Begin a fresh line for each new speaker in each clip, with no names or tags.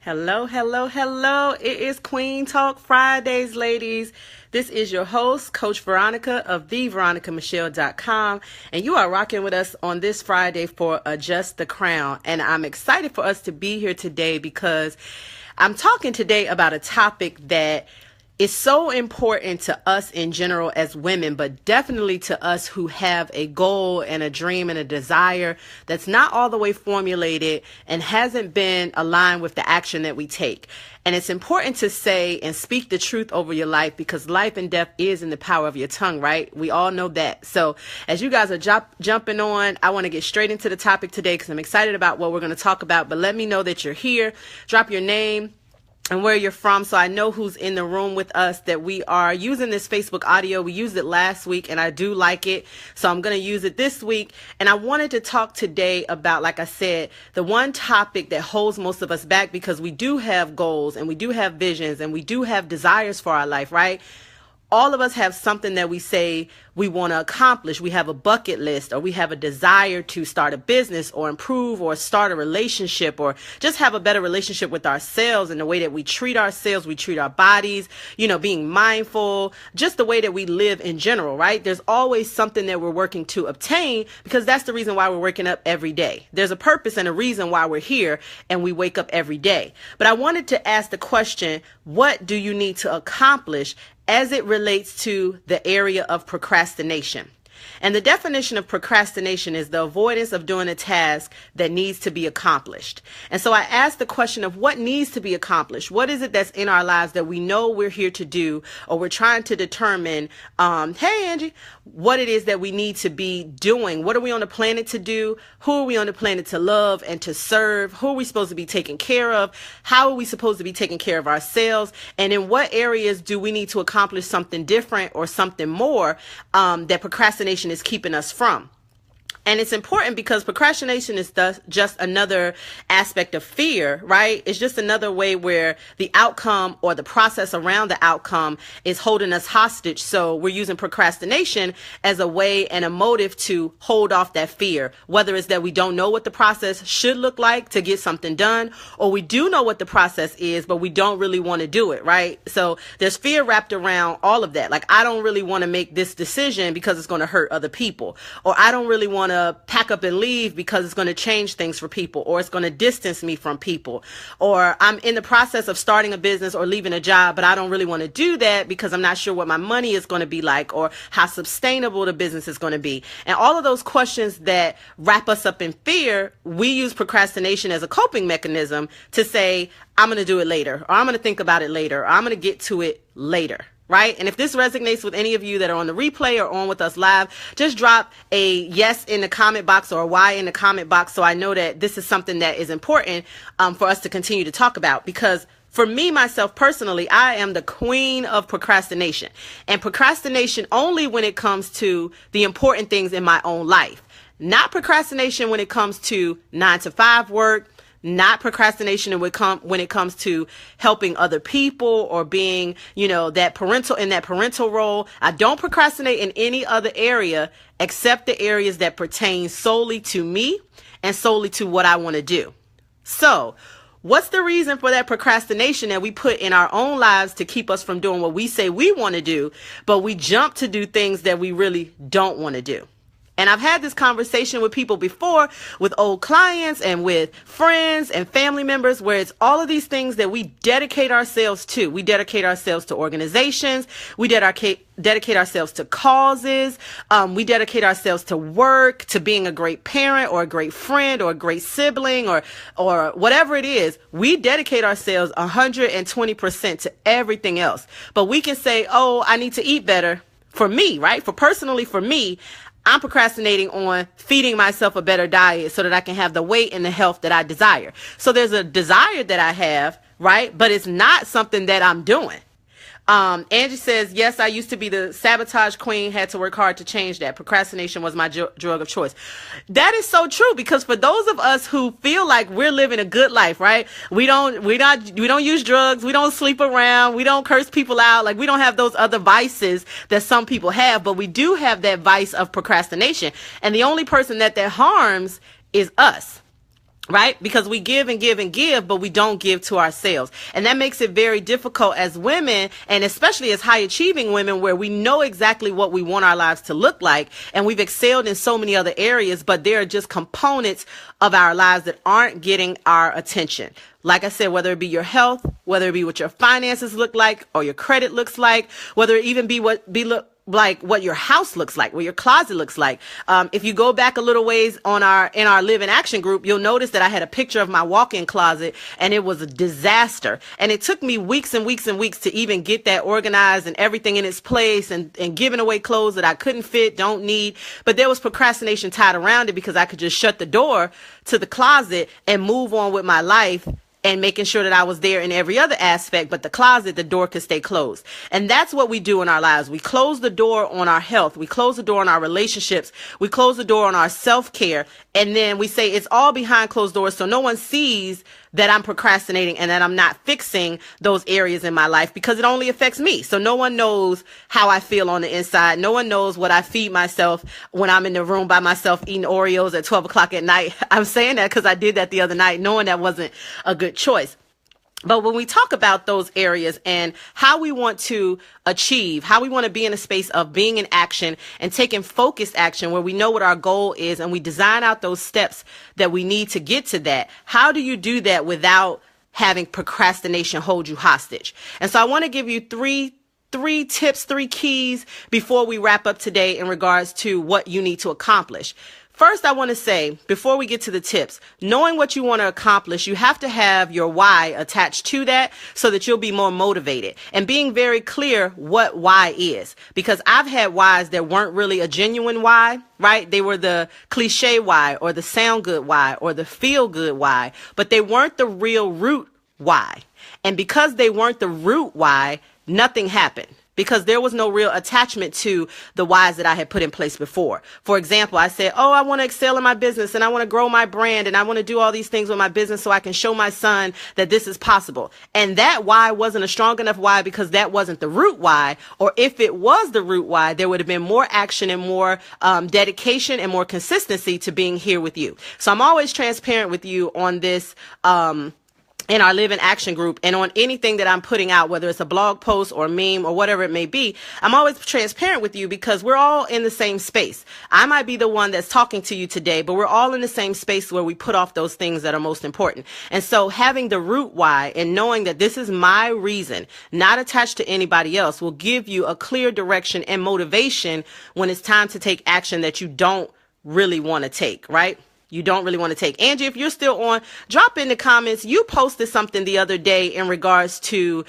Hello, hello, hello. It is Queen Talk Fridays, ladies. This is your host, Coach Veronica of theveronicamichelle.com, and you are rocking with us on this Friday for Adjust the Crown. And I'm excited for us to be here today because I'm talking today about a topic that is so important to us in general as women, but definitely to us who have a goal and a dream and a desire that's not all the way formulated and hasn't been aligned with the action that we take. And it's important to say and speak the truth over your life because life and death is in the power of your tongue, right? We all know that. So as you guys are jumping on, I want to get straight into the topic today because I'm excited about what we're going to talk about. But let me know that you're here. Drop your name and where you're from so I know who's in the room with us, that we are using this Facebook audio. We used it last week and I do like it, so I'm going to use it this week. And I wanted to talk today about, like I said, the one topic that holds most of us back because we do have goals and we do have visions and we do have desires for our life, right? All of us have something that we say we want to accomplish. We have a bucket list, or we have a desire to start a business or improve or start a relationship or just have a better relationship with ourselves and the way that we treat ourselves, we treat our bodies, being mindful, just the way that we live in general, right? There's always something that we're working to obtain because that's the reason why we're waking up every day. There's a purpose and a reason why we're here and we wake up every day. But I wanted to ask the question, what do you need to accomplish as it relates to the area of procrastination? And the definition of procrastination is the avoidance of doing a task that needs to be accomplished. And so I asked the question of what needs to be accomplished. What is it that's in our lives that we know we're here to do, or we're trying to determine, hey, Angie, what it is that we need to be doing? What are we on the planet to do? Who are we on the planet to love and to serve? Who are we supposed to be taking care of? How are we supposed to be taking care of ourselves? And in what areas do we need to accomplish something different or something more that procrastination is keeping us from? And it's important because procrastination is just another aspect of fear, right? It's just another way where the outcome or the process around the outcome is holding us hostage. So we're using procrastination as a way and a motive to hold off that fear, whether it's that we don't know what the process should look like to get something done, or we do know what the process is, but we don't really want to do it, right? So there's fear wrapped around all of that. Like, I don't really want to make this decision because it's going to hurt other people, or I don't really want to pack up and leave because it's going to change things for people, or it's going to distance me from people, or I'm in the process of starting a business or leaving a job, but I don't really want to do that because I'm not sure what my money is going to be like or how sustainable the business is going to be. And all of those questions that wrap us up in fear, we use procrastination as a coping mechanism to say, I'm going to do it later, or I'm going to think about it later, or I'm going to get to it later. Right? And if this resonates with any of you that are on the replay or on with us live, just drop a yes in the comment box or a Y in the comment box so I know that this is something that is important for us to continue to talk about. Because for me, myself personally, I am the queen of procrastination. And procrastination only when it comes to the important things in my own life. Not procrastination when it comes to 9-to-5 work. Not procrastination when it comes to helping other people or being, that parental role. I don't procrastinate in any other area except the areas that pertain solely to me and solely to what I want to do. So, what's the reason for that procrastination that we put in our own lives to keep us from doing what we say we want to do, but we jump to do things that we really don't want to do? And I've had this conversation with people before, with old clients and with friends and family members, where it's all of these things that we dedicate ourselves to. We dedicate ourselves to organizations. We dedicate ourselves to causes. We dedicate ourselves to work, to being a great parent or a great friend or a great sibling or whatever it is. We dedicate ourselves 120% to everything else. But we can say, oh, I need to eat better. For me, right? For me, I'm procrastinating on feeding myself a better diet so that I can have the weight and the health that I desire. So there's a desire that I have, right? But it's not something that I'm doing. Angie says, yes, I used to be the sabotage queen, had to work hard to change that. Procrastination was my drug of choice. That is so true, because for those of us who feel like we're living a good life, right? We don't use drugs. We don't sleep around. We don't curse people out. Like, we don't have those other vices that some people have, but we do have that vice of procrastination. And the only person that harms is us. right? Because we give and give and give, but we don't give to ourselves. And that makes it very difficult as women, and especially as high achieving women, where we know exactly what we want our lives to look like. And we've excelled in so many other areas, but there are just components of our lives that aren't getting our attention. Like I said, whether it be your health, whether it be what your finances look like or your credit looks like, whether it even be what your house looks like, what your closet looks like. If you go back a little ways in our Live in Action group, you'll notice that I had a picture of my walk-in closet, and it was a disaster. And it took me weeks and weeks and weeks to even get that organized and everything in its place, and giving away clothes that I couldn't fit, don't need. But there was procrastination tied around it, because I could just shut the door to the closet and move on with my life, and making sure that I was there in every other aspect, but the closet, the door could stay closed. And that's what we do in our lives. We close the door on our health. We close the door on our relationships. We close the door on our self-care. And then we say it's all behind closed doors, so no one sees that I'm procrastinating and that I'm not fixing those areas in my life, because it only affects me. So no one knows how I feel on the inside. No one knows what I feed myself when I'm in the room by myself eating Oreos at 12 o'clock at night. I'm saying that because I did that the other night, knowing that wasn't a good choice. But when we talk about those areas and how we want to achieve, how we want to be in a space of being in action and taking focused action where we know what our goal is, and we design out those steps that we need to get to that, how do you do that without having procrastination hold you hostage? And so I want to give you three tips, 3 keys before we wrap up today in regards to what you need to accomplish. First, I want to say, before we get to the tips, knowing what you want to accomplish, you have to have your why attached to that so that you'll be more motivated, and being very clear what why is. Because I've had whys that weren't really a genuine why, right? They were the cliche why, or the sound good why, or the feel good why, but they weren't the real root why. And because they weren't the root why, nothing happened, because there was no real attachment to the whys that I had put in place before. For example, I said, I want to excel in my business, and I want to grow my brand, and I want to do all these things with my business so I can show my son that this is possible. And that why wasn't a strong enough why, because that wasn't the root why. Or if it was the root why, there would have been more action and more dedication and more consistency to being here with you. So I'm always transparent with you on this, in our Live in Action group, and on anything that I'm putting out, whether it's a blog post or a meme or whatever it may be. I'm always transparent with you, because we're all in the same space. I might be the one that's talking to you today, but we're all in the same space where we put off those things that are most important. And so having the root why and knowing that this is my reason, not attached to anybody else, will give you a clear direction and motivation when it's time to take action that you don't really want to take, right? You don't really want to take. Angie, if you're still on, drop in the comments. You posted something the other day in regards to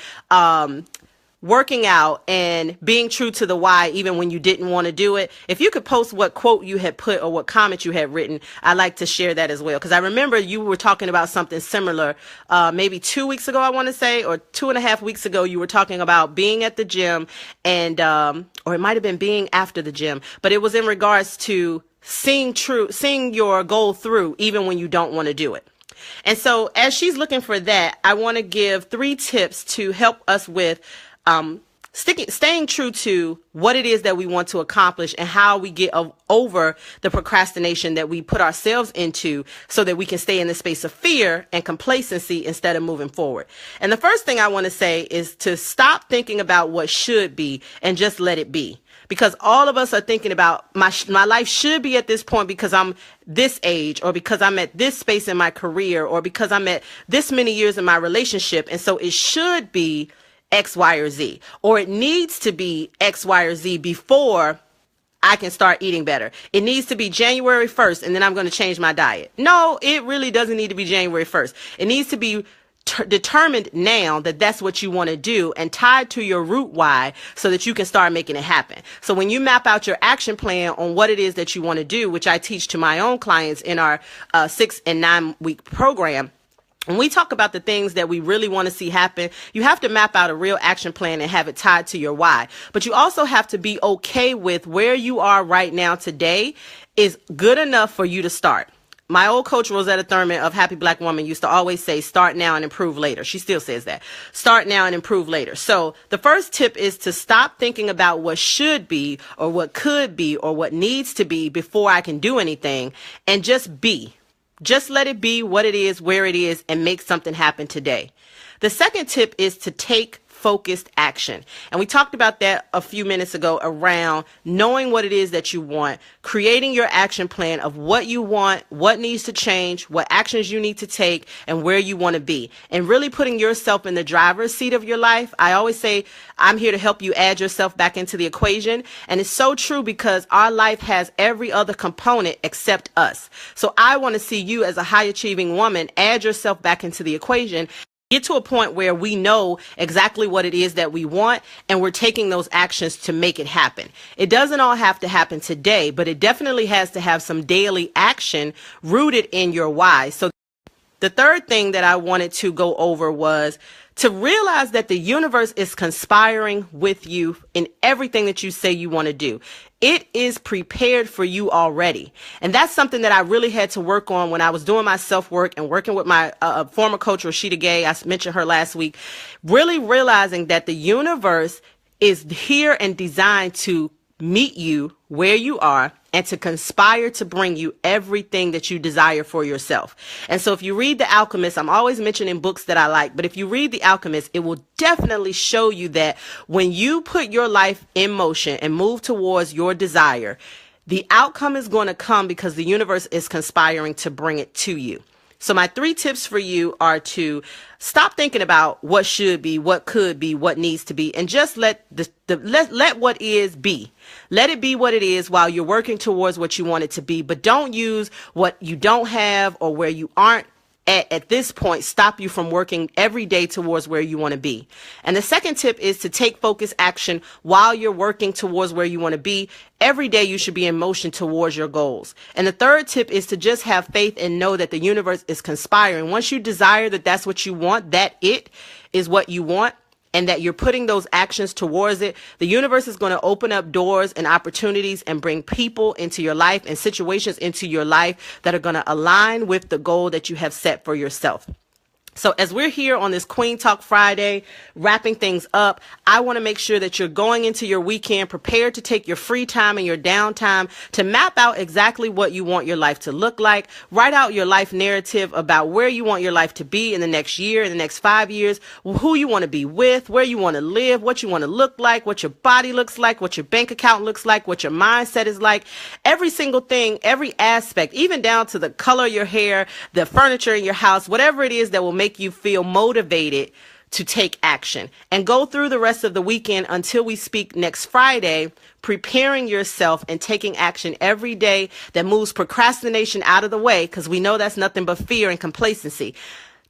working out and being true to the why, even when you didn't want to do it. If you could post what quote you had put or what comment you had written, I'd like to share that as well. Because I remember you were talking about something similar maybe 2 weeks ago, I want to say, or 2.5 weeks ago. You were talking about being at the gym, and or it might have been being after the gym, but it was in regards to seeing your goal through even when you don't want to do it. And so as she's looking for that, I want to give 3 tips to help us with staying true to what it is that we want to accomplish, and how we get over the procrastination that we put ourselves into, so that we can stay in the space of fear and complacency instead of moving forward. And the first thing I want to say is to stop thinking about what should be and just let it be. Because all of us are thinking about my life should be at this point because I'm this age, or because I'm at this space in my career, or because I'm at this many years in my relationship. And so it should be X, Y, or Z, or it needs to be X, Y, or Z before I can start eating better. It needs to be January 1st, and then I'm going to change my diet. No, it really doesn't need to be January 1st. It needs to be determined now that that's what you want to do, and tied to your root why, so that you can start making it happen. So when you map out your action plan on what it is that you want to do, which I teach to my own clients in our 6 and 9 week program, when we talk about the things that we really want to see happen, you have to map out a real action plan and have it tied to your why. But you also have to be okay with where you are right now today is good enough for you to start. My old coach, Rosetta Thurman of Happy Black Woman, used to always say, start now and improve later. She still says that. Start now and improve later. So the first tip is to stop thinking about what should be, or what could be, or what needs to be before I can do anything, and just be. Just let it be what it is, where it is, and make something happen today. The second tip is to take focused action. And we talked about that a few minutes ago around knowing what it is that you want, creating your action plan of what you want, what needs to change, what actions you need to take, and where you want to be. And really putting yourself in the driver's seat of your life. I always say, I'm here to help you add yourself back into the equation. And it's so true because our life has every other component except us. So I want to see you as a high achieving woman, add yourself back into the equation. Get to a point where we know exactly what it is that we want and we're taking those actions to make it happen. It doesn't all have to happen today, but it definitely has to have some daily action rooted in your why. So the third thing that I wanted to go over was to realize that the universe is conspiring with you in everything that you say you want to do. It is prepared for you already. And that's something that I really had to work on when I was doing my self-work and working with my former coach, Rashida Gay. I mentioned her last week. Really realizing that the universe is here and designed to meet you where you are and to conspire to bring you everything that you desire for yourself. And so if you read The Alchemist, I'm always mentioning books that I like, but if you read The Alchemist, it will definitely show you that when you put your life in motion and move towards your desire, the outcome is going to come because the universe is conspiring to bring it to you. So my 3 tips for you are to stop thinking about what should be, what could be, what needs to be, and just let what is be. Let it be what it is while you're working towards what you want it to be. But don't use what you don't have or where you aren't at this point stop you from working every day towards where you want to be. And the second tip is to take focused action while you're working towards where you want to be. Every day you should be in motion towards your goals. And the third tip is to just have faith and know that the universe is conspiring. Once you desire that that's what you want, that it is what you want, and that you're putting those actions towards it, the universe is going to open up doors and opportunities and bring people into your life and situations into your life that are going to align with the goal that you have set for yourself. So as we're here on this Queen Talk Friday, wrapping things up, I want to make sure that you're going into your weekend prepared to take your free time and your downtime to map out exactly what you want your life to look like. Write out your life narrative about where you want your life to be in the next year, in the next 5 years, who you want to be with, where you want to live, what you want to look like, what your body looks like, what your bank account looks like, what your mindset is like. Every single thing, every aspect, even down to the color of your hair, the furniture in your house, whatever it is that will make you feel motivated to take action. And go through the rest of the weekend until we speak next Friday, preparing yourself and taking action every day that moves procrastination out of the way, because we know that's nothing but fear and complacency.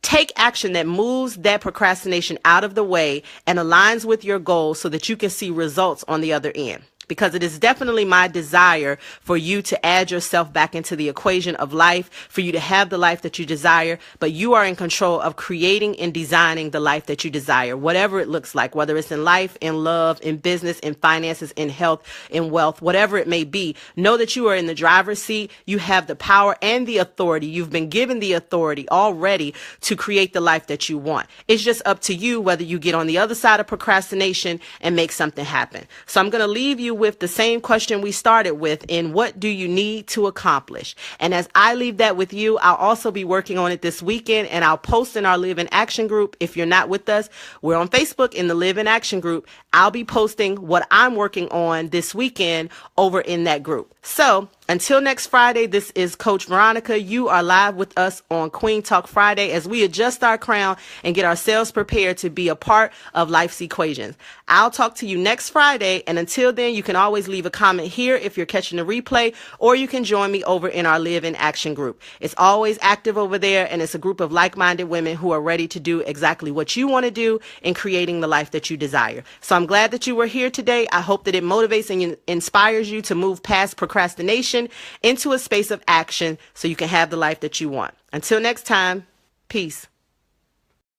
Take action that moves that procrastination out of the way and aligns with your goals so that you can see results on the other end. Because it is definitely my desire for you to add yourself back into the equation of life, for you to have the life that you desire, but you are in control of creating and designing the life that you desire, whatever it looks like, whether it's in life, in love, in business, in finances, in health, in wealth, whatever it may be. Know that you are in the driver's seat. You have the power and the authority. You've been given the authority already to create the life that you want. It's just up to you whether you get on the other side of procrastination and make something happen. So I'm going to leave you with the same question we started with in what do you need to accomplish? And as I leave that with you, I'll also be working on it this weekend, and I'll post in our Live in Action group. If you're not with us, we're on Facebook in the Live in Action group. I'll be posting what I'm working on this weekend over in that group. So until next Friday, this is Coach Veronica. You are live with us on Queen Talk Friday as we adjust our crown and get ourselves prepared to be a part of life's equations. I'll talk to you next Friday. And until then, you can always leave a comment here if you're catching the replay, or you can join me over in our Live in Action group. It's always active over there, and it's a group of like-minded women who are ready to do exactly what you want to do in creating the life that you desire. So I'm glad that you were here today. I hope that it motivates and inspires you to move past procrastination into a space of action so you can have the life that you want. Until next time, peace.